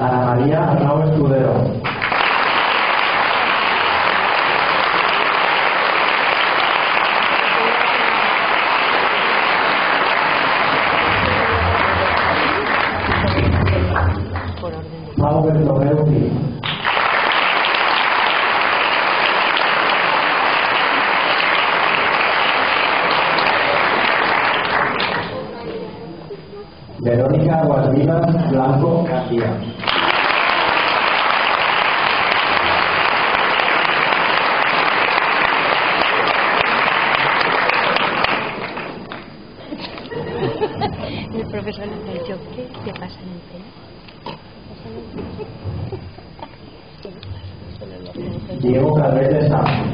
Ana María Arnau Escudero. Pau Bertomeuti. Verónica Guardivas Blanco García. Mi profesor me ha dicho, ¿qué te pasa en el pelo? Diego Calvet de Sá.